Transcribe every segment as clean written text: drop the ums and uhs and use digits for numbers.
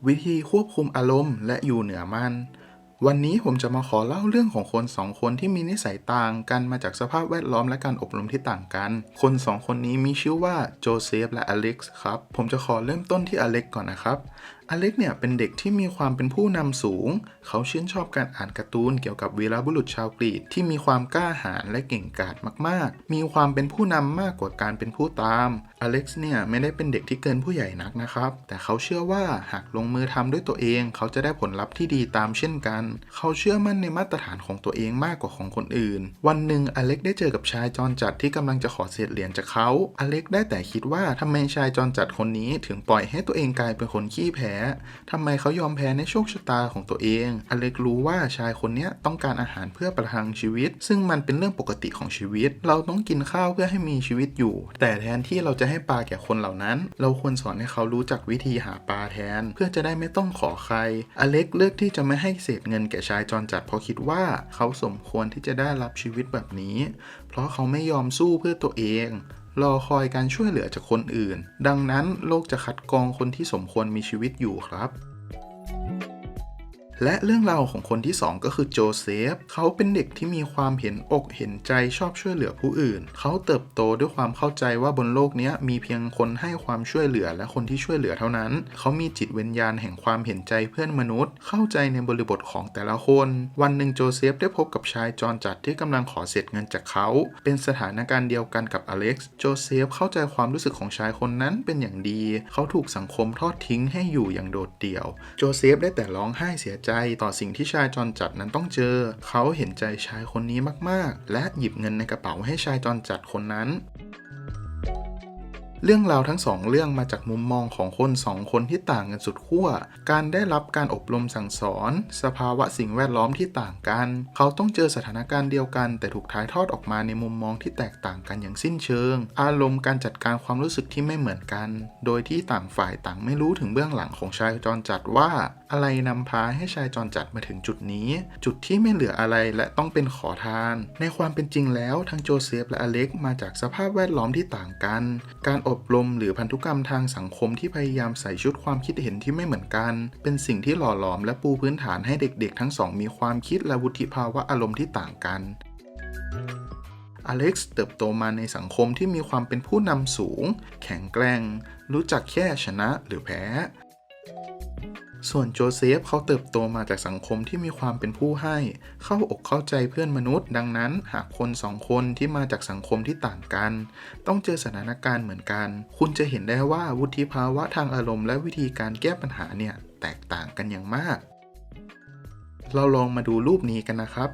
วิธีควบคุมอารมณ์และอยู่เหนือมันวันนี้ผมจะมาขอเล่าเรื่องของคนสองคนที่มีนิสัยต่างกันมาจากสภาพแวดล้อมและการอบรมที่ต่างกันคนสองคนนี้มีชื่อว่าโจเซฟและอเล็กซ์ครับผมจะขอเริ่มต้นที่อเล็กซ์ก่อนนะครับอเล็กซ์เนี่ยเป็นเด็กที่มีความเป็นผู้นำสูงเขาชื่นชอบการอ่านการ์ตูนเกี่ยวกับวีรบุรุษชาวกรีกที่มีความกล้าหาญและเก่งกาจมากๆมีความเป็นผู้นำมากกว่าการเป็นผู้ตามอเล็กซ์เนี่ยไม่ได้เป็นเด็กที่เกินผู้ใหญ่นักนะครับแต่เขาเชื่อว่าหากลงมือทำด้วยตัวเองเขาจะได้ผลลัพธ์ที่ดีตามเช่นกันเขาเชื่อมั่นในมาตรฐานของตัวเองมากกว่าของคนอื่นวันหนึ่งอเล็กซ์ได้เจอกับชายจรจัดที่กำลังจะขอเศษเหรียญจากเขาอเล็กซ์ได้แต่คิดว่าทำไมชายจรจัดคนนี้ถึงปล่อยให้ตัวเองกลายเป็นคนขี้แพ้ทำไมเขายอมแพ้ในโชคชะตาของตัวเองอเล็กรู้ว่าชายคนนี้ต้องการอาหารเพื่อประทังชีวิตซึ่งมันเป็นเรื่องปกติของชีวิตเราต้องกินข้าวเพื่อให้มีชีวิตอยู่แต่แทนที่เราจะให้ปลาแก่คนเหล่านั้นเราควรสอนให้เขารู้จักวิธีหาปลาแทนเพื่อจะได้ไม่ต้องขอใครอเล็กเลือกที่จะไม่ให้เศษเงินแก่ชายจรจัดเพราะคิดว่าเขาสมควรที่จะได้รับชีวิตแบบนี้เพราะเขาไม่ยอมสู้เพื่อตัวเองรอคอยการช่วยเหลือจากคนอื่นดังนั้นโลกจะคัดกรองคนที่สมควรมีชีวิตอยู่ครับและเรื่องราวของคนที่สองก็คือโจเซฟเขาเป็นเด็กที่มีความเห็นอกเห็นใจชอบช่วยเหลือผู้อื่นเขาเติบโตด้วยความเข้าใจว่าบนโลกนี้มีเพียงคนให้ความช่วยเหลือและคนที่ช่วยเหลือเท่านั้นเขามีจิตวิญญาณแห่งความเห็นใจเพื่อนมนุษย์เข้าใจในบริบทของแต่ละคนวันหนึ่งโจเซฟได้พบกับชายจรจัดที่กำลังขอเศษเงินจากเขาเป็นสถานการณ์เดียวกันกับอเล็กซ์โจเซฟเข้าใจความรู้สึกของชายคนนั้นเป็นอย่างดีเขาถูกสังคมทอดทิ้งให้อยู่อย่างโดดเดี่ยวโจเซฟได้แต่ร้องไห้เสียใจต่อสิ่งที่ชายจรจัดนั้นต้องเจอเขาเห็นใจชายคนนี้มากๆและหยิบเงินในกระเป๋าให้ชายจรจัดคนนั้นเรื่องราวทั้งสองเรื่องมาจากมุมมองของคนสองคนที่ต่างกันสุดขั้วการได้รับการอบรมสั่งสอนสภาวะสิ่งแวดล้อมที่ต่างกันเขาต้องเจอสถานการณ์เดียวกันแต่ถูกถ่ายทอดออกมาในมุมมองที่แตกต่างกันอย่างสิ้นเชิงอารมณ์การจัดการความรู้สึกที่ไม่เหมือนกันโดยที่ต่างฝ่ายต่างไม่รู้ถึงเบื้องหลังของชายจรจัดว่าอะไรนำพาให้ชายจรจัดมาถึงจุดนี้จุดที่ไม่เหลืออะไรและต้องเป็นขอทานในความเป็นจริงแล้วทั้งโจเซฟและอเล็กมาจากสภาพแวดล้อมที่ต่างกันการอบรมหรือพันธุกรรมทางสังคมที่พยายามใส่ชุดความคิดเห็นที่ไม่เหมือนกันเป็นสิ่งที่หล่อหลอมและปูพื้นฐานให้เด็กๆทั้งสองมีความคิดและวุฒิภาวะอารมณ์ที่ต่างกันอเล็กซ์เติบโตมาในสังคมที่มีความเป็นผู้นำสูงแข็งแกร่งรู้จักแค่ชนะหรือแพ้ส่วนโจเซฟเขาเติบโตมาจากสังคมที่มีความเป็นผู้ให้เข้าอกเข้าใจเพื่อนมนุษย์ดังนั้นหากคนสองคนที่มาจากสังคมที่ต่างกันต้องเจอสถานการณ์เหมือนกันคุณจะเห็นได้ว่าวุฒิภาวะทางอารมณ์และวิธีการแก้ปัญหาเนี่ยแตกต่างกันอย่างมากเราลองมาดูรูปนี้กันนะครับ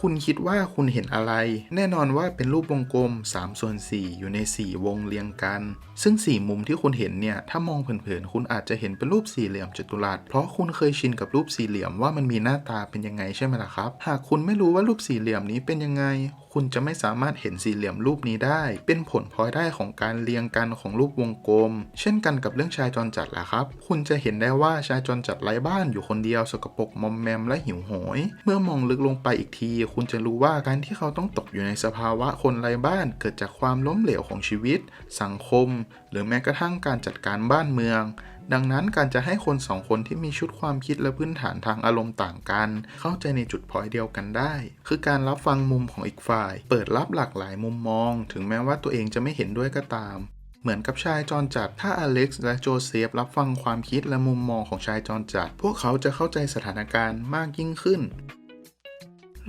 คุณคิดว่าคุณเห็นอะไรแน่นอนว่าเป็นรูปวงกลม3/4อยู่ใน4วงเรียงกันซึ่ง4มุมที่คุณเห็นเนี่ยถ้ามองเผินๆคุณอาจจะเห็นเป็นรูปสี่เหลี่ยมจัตุรัสเพราะคุณเคยชินกับรูปสี่เหลี่ยมว่ามันมีหน้าตาเป็นยังไงใช่ไหมล่ะครับหากคุณไม่รู้ว่ารูปสี่เหลี่ยมนี้เป็นยังไงคุณจะไม่สามารถเห็นสี่เหลี่ยมรูปนี้ได้เป็นผลพลอยได้ของการเรียงกันของรูปวงกลมเช่นกันกับเรื่องชายจรจัดล่ะครับคุณจะเห็นได้ว่าชายจรจัดไร้บ้านอยู่คนเดียวสกปรกมอมแมมและหิวโหยเมื่อมองลึกลงไปอีกทีคุณจะรู้ว่าการที่เขาต้องตกอยู่ในสภาวะคนไร้บ้านเกิดจากความล้มเหลวของชีวิตสังคมหรือแม้กระทั่งการจัดการบ้านเมืองดังนั้นการจะให้คนสองคนที่มีชุดความคิดและพื้นฐานทางอารมณ์ต่างกันเข้าใจในจุดพอยต์เดียวกันได้คือการรับฟังมุมของอีกฝ่ายเปิดรับหลากหลายมุมมองถึงแม้ว่าตัวเองจะไม่เห็นด้วยก็ตามเหมือนกับชายจรจัดถ้าอเล็กซ์และโจเซฟรับฟังความคิดและมุมมองของชายจรจัดพวกเขาจะเข้าใจสถานการณ์มากยิ่งขึ้น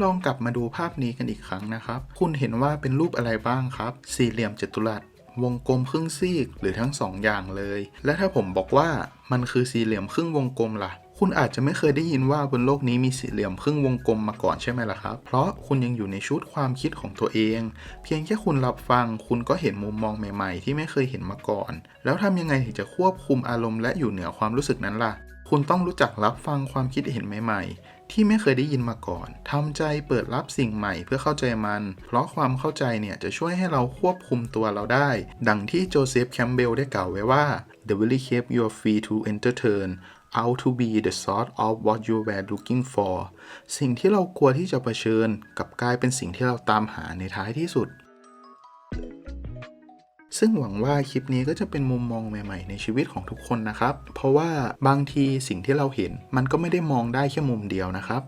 ลองกลับมาดูภาพนี้กันอีกครั้งนะครับคุณเห็นว่าเป็นรูปอะไรบ้างครับสี่เหลี่ยมจัตุรัสวงกลมครึ่งซีกหรือทั้งสองอย่างเลยและถ้าผมบอกว่ามันคือสี่เหลี่ยมครึ่งวงกลมล่ะคุณอาจจะไม่เคยได้ยินว่าบนโลกนี้มีสี่เหลี่ยมครึ่งวงกลมมาก่อนใช่ไหมล่ะครับเพราะคุณยังอยู่ในชุดความคิดของตัวเองเพียงแค่คุณรับฟังคุณก็เห็นมุมมองใหม่ๆที่ไม่เคยเห็นมาก่อนแล้วทำยังไงถึงจะควบคุมอารมณ์และอยู่เหนือความรู้สึกนั้นล่ะคุณต้องรู้จักรับฟังความคิดเห็นใหม่ๆที่ไม่เคยได้ยินมาก่อนทำใจเปิดรับสิ่งใหม่เพื่อเข้าใจมันเพราะความเข้าใจเนี่ยจะช่วยให้เราควบคุมตัวเราได้ดังที่โจเซฟแคมเบลได้กล่าวไว้ว่า The very keep you are free to entertain out to be the sort of what you were looking for สิ่งที่เรากลัวที่จะเผชิญกลับกลายเป็นสิ่งที่เราตามหาในท้ายที่สุด ซึ่งหวังว่าคลิปนี้ก็จะเป็นมุมมองใหม่ๆในชีวิตของทุกคนนะครับเพราะว่าบางทีสิ่งที่เราเห็นมันก็ไม่ได้มองได้แค่มุมเดียวนะครับ